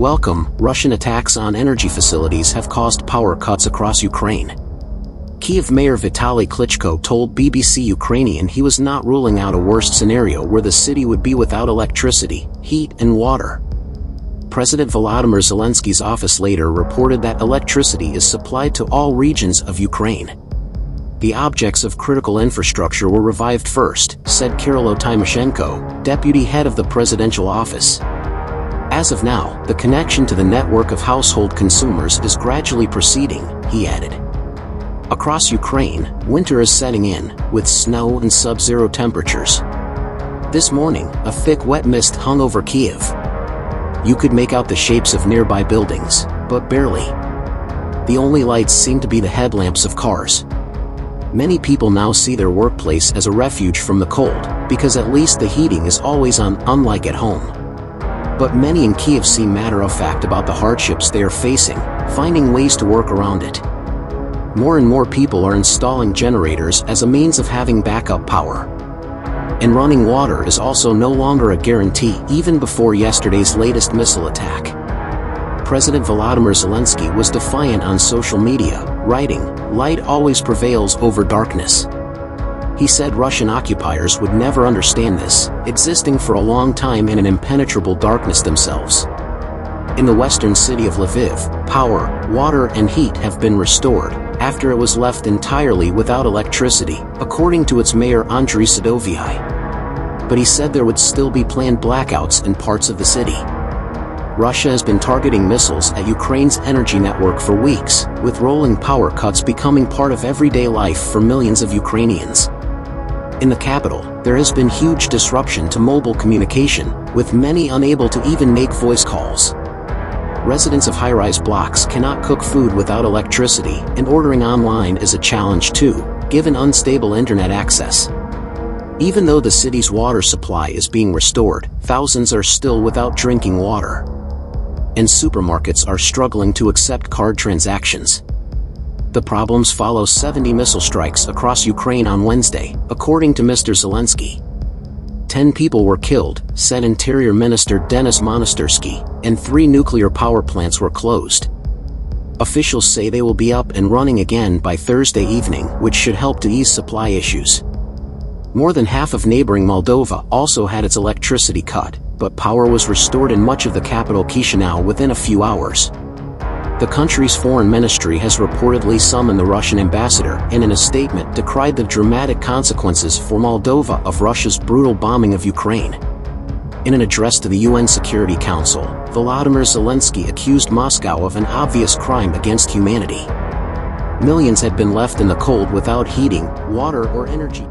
Welcome. Russian attacks on energy facilities have caused power cuts across Ukraine. Kyiv Mayor Vitaly Klitschko told BBC Ukrainian he was not ruling out a worst scenario where the city would be without electricity, heat and water. President Volodymyr Zelensky's office later reported that electricity is supplied to all regions of Ukraine. The objects of critical infrastructure were revived first, said Kyrylo Tymoshenko, deputy head of the presidential office. As of now, the connection to the network of household consumers is gradually proceeding, he added. Across Ukraine, winter is setting in, with snow and sub-zero temperatures. This morning, a thick wet mist hung over Kyiv. You could make out the shapes of nearby buildings, but barely. The only lights seem to be the headlamps of cars. Many people now see their workplace as a refuge from the cold, because at least the heating is always on, unlike at home. But many in Kyiv seem matter-of-fact about the hardships they are facing, finding ways to work around it. More and more people are installing generators as a means of having backup power. And running water is also no longer a guarantee even before yesterday's latest missile attack. President Volodymyr Zelensky was defiant on social media, writing, "Light always prevails over darkness." He said Russian occupiers would never understand this, existing for a long time in an impenetrable darkness themselves. In the western city of Lviv, power, water and heat have been restored, after it was left entirely without electricity, according to its mayor Andriy Sadovyi. But he said there would still be planned blackouts in parts of the city. Russia has been targeting missiles at Ukraine's energy network for weeks, with rolling power cuts becoming part of everyday life for millions of Ukrainians. In the capital, there has been huge disruption to mobile communication, with many unable to even make voice calls. Residents of high-rise blocks cannot cook food without electricity, and ordering online is a challenge too, given unstable internet access. Even though the city's water supply is being restored, thousands are still without drinking water. And supermarkets are struggling to accept card transactions. The problems follow 70 missile strikes across Ukraine on Wednesday, according to Mr. Zelensky. 10 people were killed, said Interior Minister Denis Monastyrsky, and 3 nuclear power plants were closed. Officials say they will be up and running again by Thursday evening, which should help to ease supply issues. More than half of neighboring Moldova also had its electricity cut, but power was restored in much of the capital Chisinau within a few hours. The country's foreign ministry has reportedly summoned the Russian ambassador and in a statement decried the dramatic consequences for Moldova of Russia's brutal bombing of Ukraine. In an address to the UN Security Council, Volodymyr Zelensky accused Moscow of an obvious crime against humanity. Millions had been left in the cold without heating, water or energy.